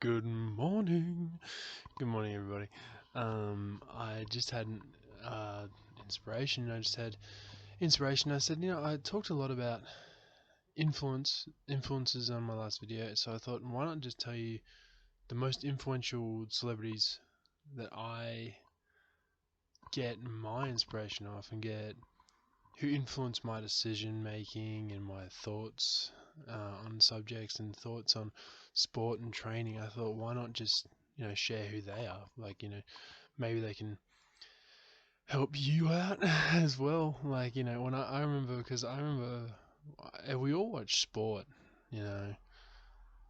Good morning. Good morning, everybody. I just had uh, inspiration. I just had inspiration. I said, I talked a lot about influences on my last video, so I thought, why not just tell you the most influential celebrities that I get my inspiration off and get who influence my decision making and my thoughts on subjects and thoughts on sport and training. I thought, why not just share who they are? Like, maybe they can help you out as well. Like, when I remember, because I remember we all watch sport. You know,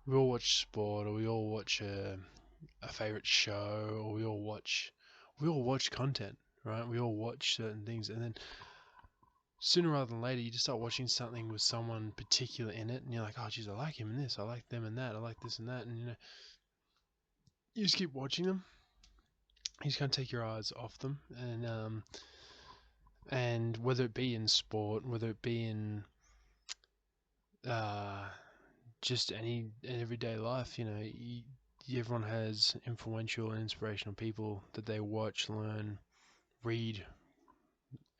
we all watch sport, or we all watch a favorite show, or we all watch content, right? We all watch certain things, and then sooner rather than later, you just start watching something with someone particular in it, and you're like, oh, geez, I like him in this, I like them in that, I like this and that, and you just keep watching them. You just can't take your eyes off them, and whether it be in sport, whether it be in uh, just any everyday life, everyone has influential and inspirational people that they watch, learn, read,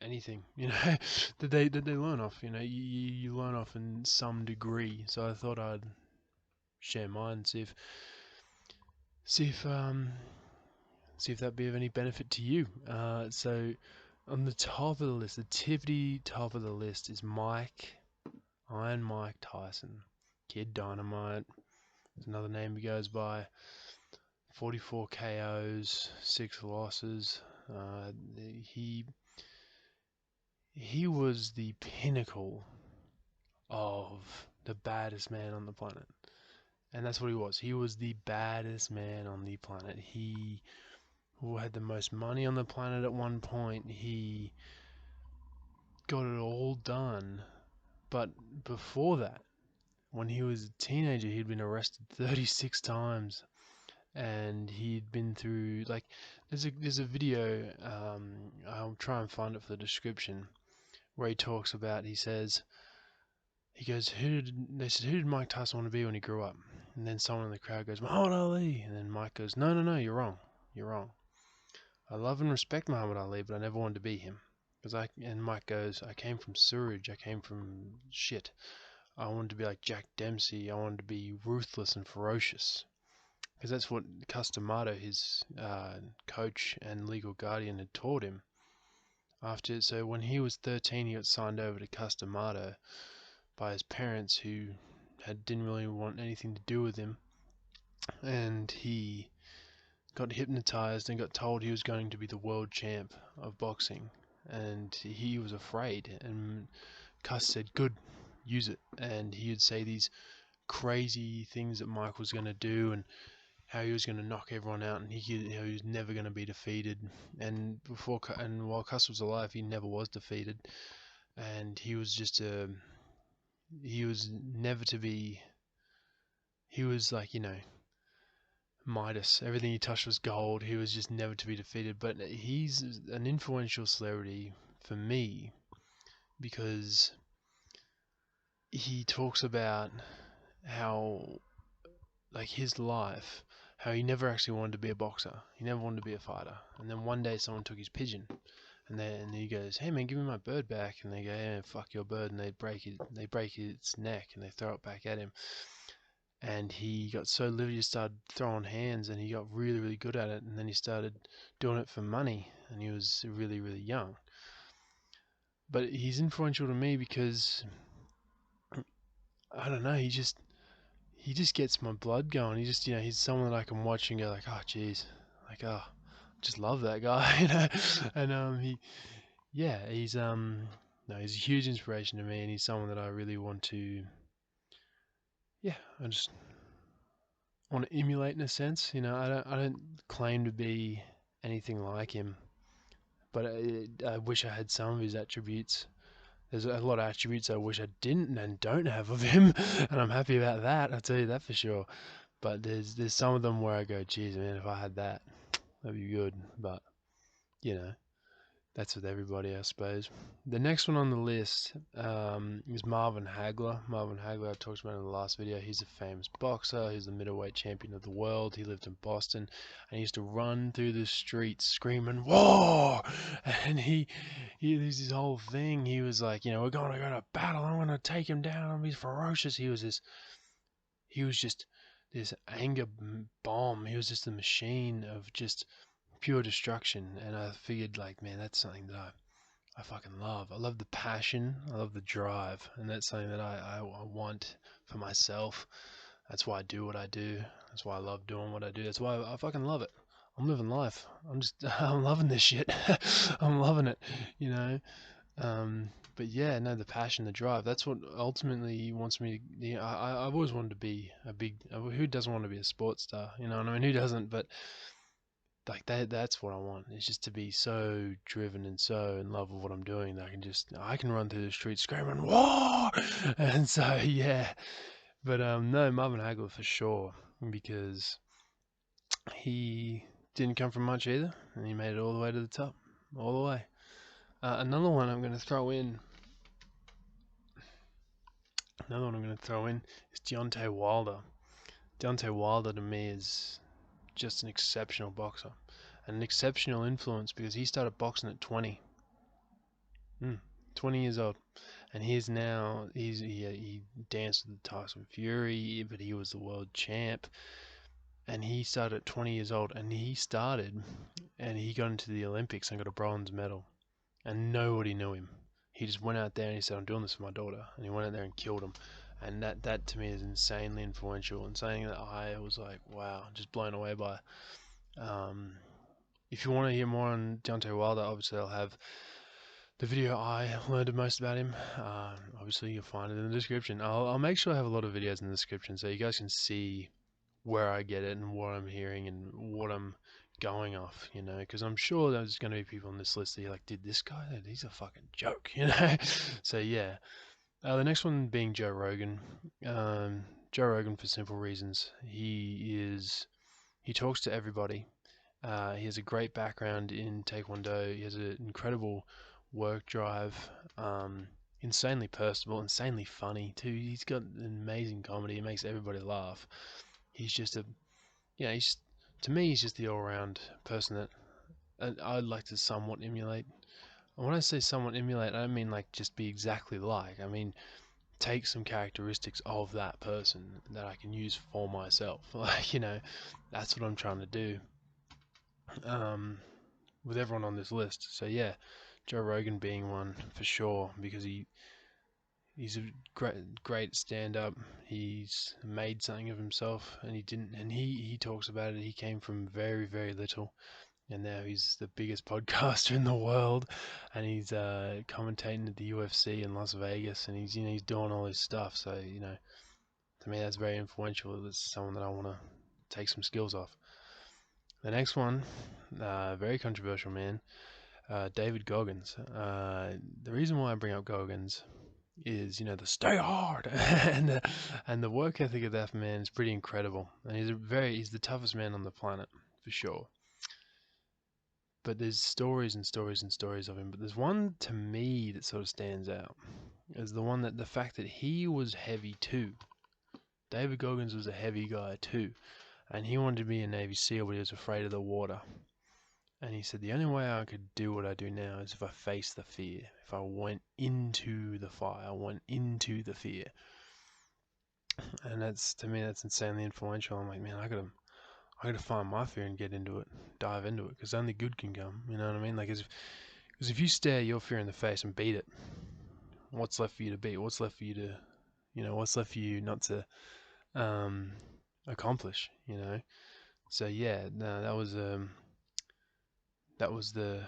anything, that they learn off. You learn off in some degree. So I thought I'd share mine, see if um see if that'd be of any benefit to you. So on the top of the list, the tippity top of the list is Iron Mike Tyson, Kid Dynamite. Is another name he goes by. 44 KOs, 6 losses. He he was the pinnacle of the baddest man on the planet. And that's what he was. He was the baddest man on the planet. He had the most money on the planet at one point. He got it all done. But before that, when he was a teenager, he'd been arrested 36 times. And he'd been through, like, there's a video, I'll try and find it for the description, where he goes, they said, who did Mike Tyson want to be when he grew up? And then someone in the crowd goes, Muhammad Ali. And then Mike goes, no, no, no, you're wrong. You're wrong. I love and respect Muhammad Ali, but I never wanted to be him. And Mike goes, I came from sewage. I came from shit. I wanted to be like Jack Dempsey. I wanted to be ruthless and ferocious. Because that's what Customato, his coach and legal guardian, had taught him. So when he was 13, he got signed over to Customato by his parents, who didn't really want anything to do with him, and he got hypnotized and got told he was going to be the world champ of boxing, and he was afraid. And Cuss said, "Good, use it." And he would say these crazy things that Mike was going to do, and how he was going to knock everyone out, and he was never going to be defeated. And while Cuss was alive, he never was defeated, and he was he was never to be. He was like, Midas. Everything he touched was gold. He was just never to be defeated. But he's an influential celebrity for me because he talks about how, like, his life, how he never actually wanted to be a boxer. He never wanted to be a fighter. And then one day someone took his pigeon, and he goes, "Hey man, give me my bird back." And they go, "Yeah, fuck your bird," and they break its neck, and they throw it back at him. And he got so livid he started throwing hands, and he got really, really good at it. And then he started doing it for money, and he was really, really young. But he's influential to me because, I don't know, he just gets my blood going. He's someone that I can watch and go like, oh jeez, like, oh, just love that guy, And he's no, he's a huge inspiration to me, and he's someone that I really want to, I just want to emulate in a sense. I don't claim to be anything like him, but I wish I had some of his attributes. There's a lot of attributes I wish I didn't and don't have of him, and I'm happy about that. I'll tell you that for sure. But there's some of them where I go, geez, man, if I had that, that'd be good. But you know, That's with everybody, I suppose. The next one on the list is Marvin Hagler. Marvin Hagler, I talked about in the last video. He's a famous boxer. He's the middleweight champion of the world. He lived in Boston, and he used to run through the streets screaming "War!" And there's his whole thing. He was like, we're going to go to battle. I'm going to take him down. I'm be ferocious. He was just this anger bomb. He was just a machine of just pure destruction. And I figured, like, man, that's something that I fucking love. I love the passion. I love the drive, and that's something that I want for myself. That's why I do what I do. That's why I love doing what I do. That's why I fucking love it. I'm living life. I'm loving this shit. I'm loving it, you know. But yeah, no, the passion, the drive. That's what ultimately wants me to. I've always wanted to be a big. Who doesn't want to be a sports star? You know what I mean? Who doesn't? But like that's what I want. It's just to be so driven and so in love with what I'm doing that I can run through the streets screaming "War!" And so yeah. But no, Marvin Hagler for sure, because he didn't come from much either, and he made it all the way to the top, all the way. Another one I'm going to throw in. Another one I'm going to throw in is Deontay Wilder. Deontay Wilder to me is just an exceptional boxer, and an exceptional influence because he started boxing at 20. 20 years old, and he danced with Tyson Fury, but he was the world champ, and he started at 20 years old, and he got into the Olympics and got a bronze medal, and nobody knew him. He just went out there and he said, "I'm doing this for my daughter," and he went out there and killed him, and that to me is insanely influential and something that I was like, wow, just blown away by. If you want to hear more on Deontay Wilder, obviously I'll have the video I learned the most about him. Obviously you'll find it in the description. I'll make sure I have a lot of videos in the description so you guys can see where I get it and what I'm hearing and what I'm going off, because I'm sure there's going to be people on this list that you're like, dude, this guy, he's a fucking joke, So yeah. The next one being Joe Rogan. Joe Rogan, for simple reasons. He talks to everybody. He has a great background in Taekwondo. He has an incredible work drive. Insanely personable, insanely funny too. He's got an amazing comedy. He makes everybody laugh. He's just to me, he's just the all-round person that I'd like to somewhat emulate. And when I say somewhat emulate, I don't mean like just be exactly like. I mean take some characteristics of that person that I can use for myself. Like, that's what I'm trying to do. With everyone on this list. So yeah, Joe Rogan being one for sure because he's a great stand-up. He's made something of himself, and he talks about it. He came from very, very little, and now he's the biggest podcaster in the world, and he's commentating at the UFC in Las Vegas, and he's doing all this stuff. So to me that's very influential. It's someone that I want to take some skills off. The next one, very controversial man. David Goggins. The reason why I bring up Goggins is, the stay hard and the work ethic of that man is pretty incredible. And he's the toughest man on the planet for sure. But there's stories and stories and stories of him. But there's one to me that sort of stands out. Is the fact that he was heavy too. David Goggins was a heavy guy too, and he wanted to be a Navy SEAL, but he was afraid of the water. And he said, the only way I could do what I do now is if I faced the fear. If I went into the fire, went into the fear. And to me, that's insanely influential. I'm like, man, I gotta find my fear and get into it, dive into it, because only good can come. You know what I mean? Like, because if you stare your fear in the face and beat it, what's left for you to beat? What's left for you to, what's left for you not to accomplish? So yeah, no, that was the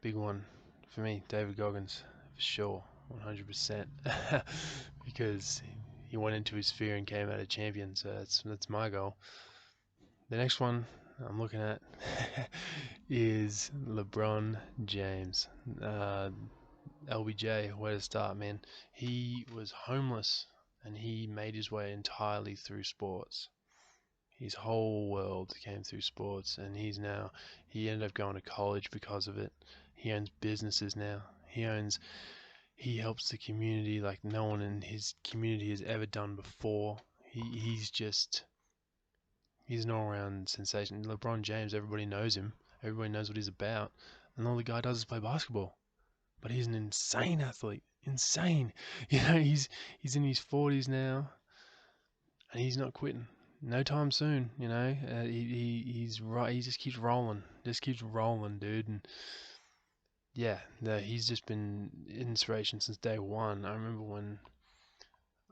big one for me, David Goggins, for sure, 100%, because he went into his fear and came out a champion. So that's my goal. The next one I'm looking at is LeBron James. LBJ, where to start, man? He was homeless and he made his way entirely through sports. His whole world came through sports, and he ended up going to college because of it. He owns businesses now. He helps the community like no one in his community has ever done before. He's an all-round sensation. LeBron James, everybody knows him. Everybody knows what he's about. And all the guy does is play basketball. But he's an insane athlete. Insane. He's in his 40s now, and he's not quitting. No time soon. He's right. He just keeps rolling. Just keeps rolling, dude. And yeah, no, he's just been inspiration since day one. I remember when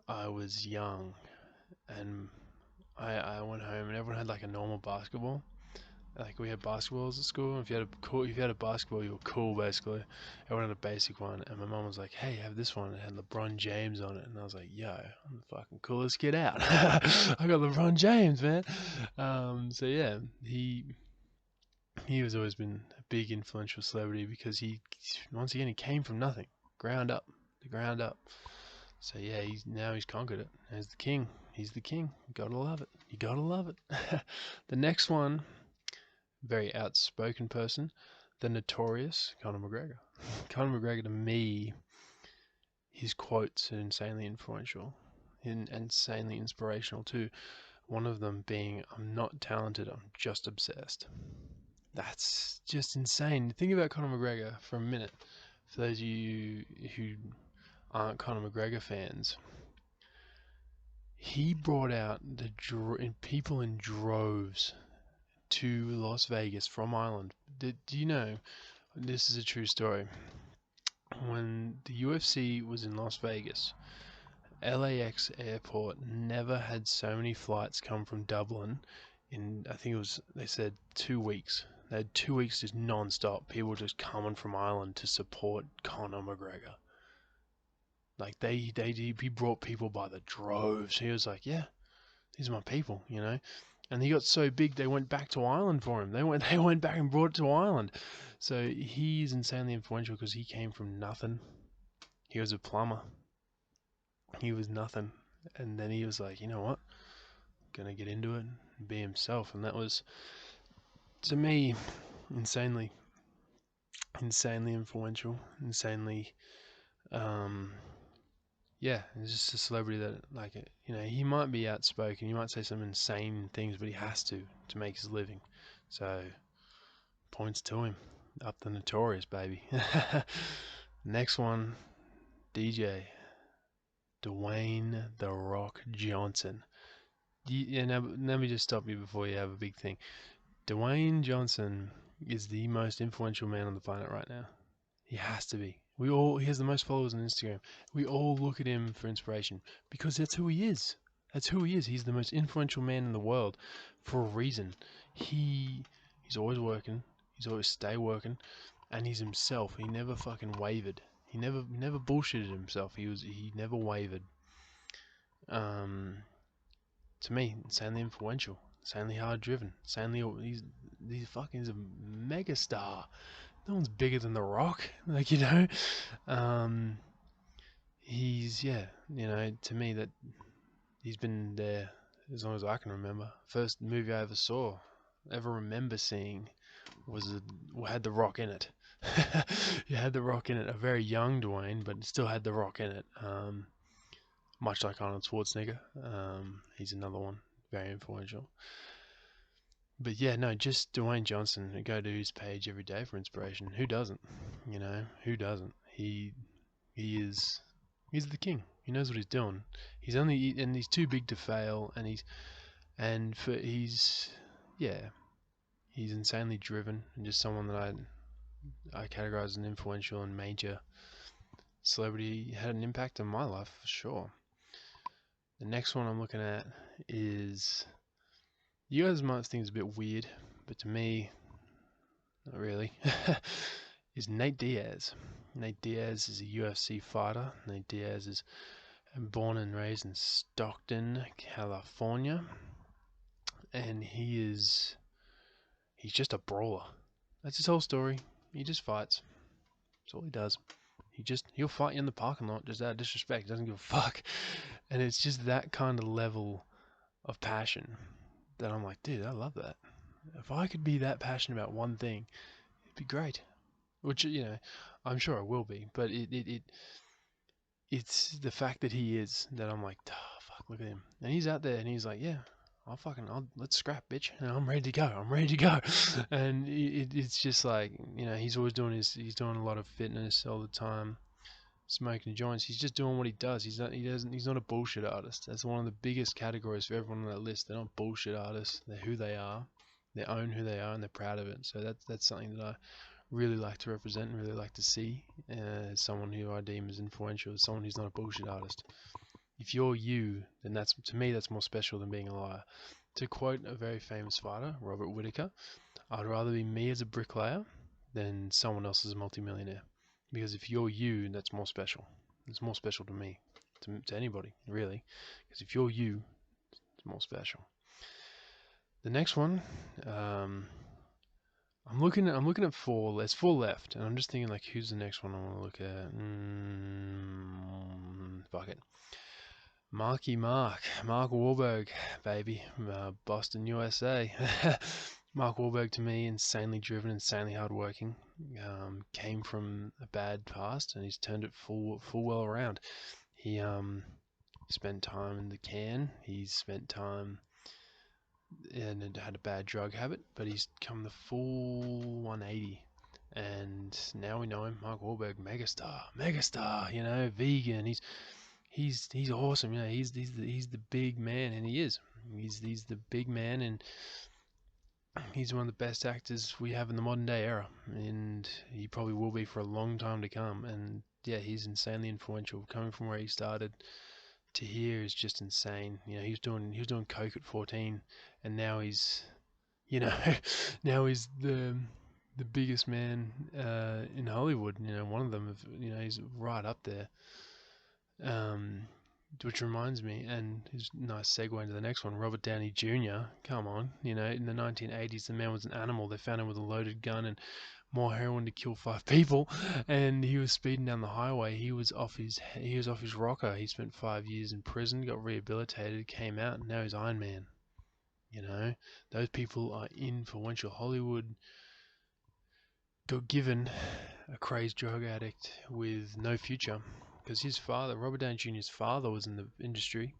I was young, and I went home, and everyone had like a normal basketball. Like we had basketballs at school. If you had a basketball, you were cool basically. Everyone had a basic one, and my mum was like, "Hey, have this one." It had LeBron James on it, and I was like, "Yo, I'm the fucking coolest kid out. I got LeBron James, man." So yeah, he has always been a big influential celebrity because he came from nothing, the ground up. So yeah, he's conquered it. He's the king. He's the king. You gotta love it. You gotta love it. The next one, very outspoken person, the notorious Conor McGregor. Conor McGregor, to me, his quotes are insanely influential and insanely inspirational too. One of them being, "I'm not talented, I'm just obsessed." That's just insane. Think about Conor McGregor for a minute. For those of you who aren't Conor McGregor fans, he brought out people in droves to Las Vegas from Ireland. Do you know, this is a true story, when the UFC was in Las Vegas, LAX airport never had so many flights come from Dublin in, I think it was, they said 2 weeks. They had 2 weeks just non-stop. People just coming from Ireland to support Conor McGregor. Like he brought people by the droves. He was like, "Yeah, these are my people," And he got so big they went back to Ireland for him. They went back and brought it to Ireland. So he's insanely influential because he came from nothing. He was a plumber. He was nothing, and then he was like, "You know what? Gonna get into it and be himself." And that was, to me, insanely influential, insanely, um, yeah, he's just a celebrity that, like, he might be outspoken, he might say some insane things, but he has to make his living. So, points to him. Up the notorious, baby. Next one, DJ Dwayne The Rock Johnson. Now, let me just stop you before you have a big thing. Dwayne Johnson is the most influential man on the planet right now. He has to be. He has the most followers on Instagram. We all look at him for inspiration because that's who he is. That's who he is. He's the most influential man in the world for a reason. He's always working. He's always stay working, and he's himself. He never fucking wavered. He never bullshitted himself. He never wavered. To me, insanely influential, insanely hard driven, he's a mega star. No one's bigger than The Rock. Um, to me, that he's been there as long as I can remember. First movie I ever remember seeing, had The Rock in it. You had The Rock in it. A very young Dwayne, but still had The Rock in it. Much like Arnold Schwarzenegger. He's another one, very influential. But yeah, no, just Dwayne Johnson. I go to his page every day for inspiration. Who doesn't? Who doesn't? He's the king. He knows what he's doing. He's too big to fail, he's insanely driven and just someone that I categorize as an influential and major celebrity. He had an impact on my life for sure. The next one I'm looking at is, you guys might think it's a bit weird, but to me, not really, is Nate Diaz. Nate Diaz is a UFC fighter. Nate Diaz is born and raised in Stockton, California, and he's just a brawler. That's his whole story. He just fights. That's all he does. He'll fight you in the parking lot just out of disrespect. He doesn't give a fuck. And it's just that kind of level of passion that I'm like, dude, I love that. If I could be that passionate about one thing, it'd be great. which I'm sure I will be. But it's the fact that he is that I'm like, oh, fuck, look at him, and he's out there, and he's like, yeah. Let's scrap, bitch. And I'm ready to go. I'm ready to go. And it's just like, he's always he's doing a lot of fitness all the time, smoking joints. He's just doing what he does. He's not a bullshit artist. That's one of the biggest categories for everyone on that list. They're not bullshit artists. They're who they are. They own who they are, and they're proud of it. So that's something that I really like to represent and really like to see as someone who I deem as influential, as someone who's not a bullshit artist. If you're you, then to me that's more special than being a liar. To quote a very famous fighter, Robert Whittaker, I'd rather be me as a bricklayer than someone else as a multimillionaire. Because if you're you, that's more special. It's more special to me, to anybody, really. Because if you're you, it's more special. The next one, I'm looking at four. There's four left, and I'm just thinking like, who's the next one I want to look at? Fuck it. Mark Wahlberg, baby, Boston, USA. Mark Wahlberg, to me, insanely driven, insanely hardworking. Came from a bad past, and he's turned it full well around. He spent time in the can. He's spent time and had a bad drug habit, but he's come the full 180. And now we know him, Mark Wahlberg, megastar. Vegan. He's awesome. He's the big man, and he is. He's the big man, and he's one of the best actors we have in the modern day era, and he probably will be for a long time to come. And yeah, he's insanely influential. Coming from where he started to here is just insane. He was doing coke at 14, and now he's now he's the biggest man in Hollywood. One of them. He's right up there. Which reminds me, and is a nice segue into the next one, Robert Downey Jr. Come on, in the 1980s, the man was an animal. They found him with a loaded gun and more heroin to kill 5 people, and he was speeding down the highway. He was off his rocker. He spent 5 years in prison, got rehabilitated, came out, and now he's Iron Man. Those people are influential. Hollywood got given a crazed drug addict with no future because his father, Robert Downey Jr.'s father, was in the industry.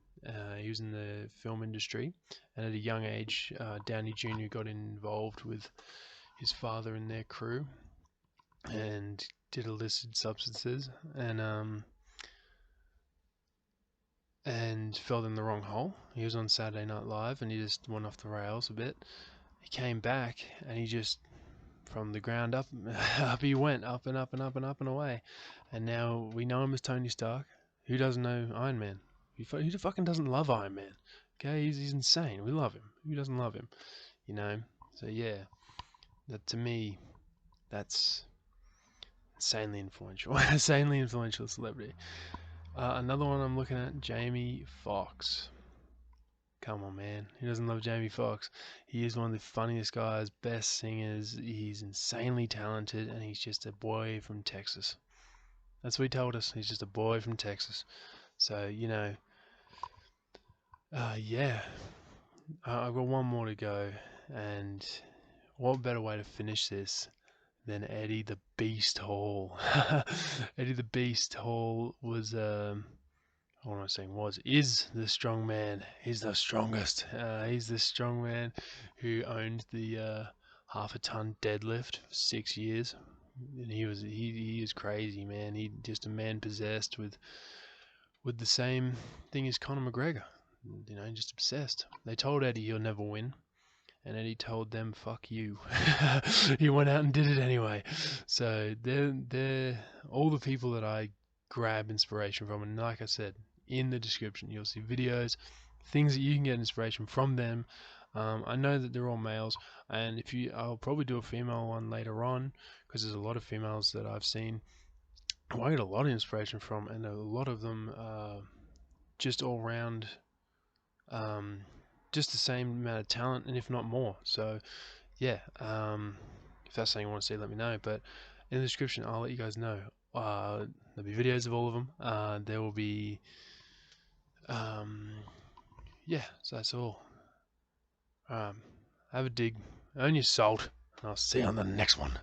He was in the film industry, and at a young age, Downey Jr. got involved with his father and their crew and did illicit substances and fell in the wrong hole. He was on Saturday Night Live and he just went off the rails a bit. He came back and he just, from the ground up, up he went, up and up and up and up and away. And now we know him as Tony Stark. Who doesn't know Iron Man? Who fucking doesn't love Iron Man? Okay, he's insane. We love him. Who doesn't love him? So yeah, that to me, that's insanely influential. Insanely influential celebrity. Another one I'm looking at, Jamie Foxx. Come on, man. Who doesn't love Jamie Foxx? He is one of the funniest guys, best singers. He's insanely talented, and he's just a boy from Texas. That's what he told us. He's just a boy from Texas. So, yeah. I've got one more to go, and what better way to finish this than Eddie the Beast Hall? Eddie the Beast Hall was, what am I saying? Is the strong man. He's the strongest. He's the strong man who owned the half a ton deadlift for 6 years. And he is crazy, man. He just a man possessed with the same thing as Conor McGregor. Just obsessed. They told Eddie he'll never win, and Eddie told them, "Fuck you." He went out and did it anyway. So they're all the people that I grab inspiration from, and like I said, in the description you'll see videos, things that you can get inspiration from them. I know that they're all males, and I'll probably do a female one later on because there's a lot of females that I've seen who I get a lot of inspiration from, and a lot of them just all round just the same amount of talent, and if not more. So yeah, if that's something you want to see, let me know. But in the description I'll let you guys know. There'll be videos of all of them. There will be yeah, so that's all. Have a dig, earn your salt, and I'll see you on the next one.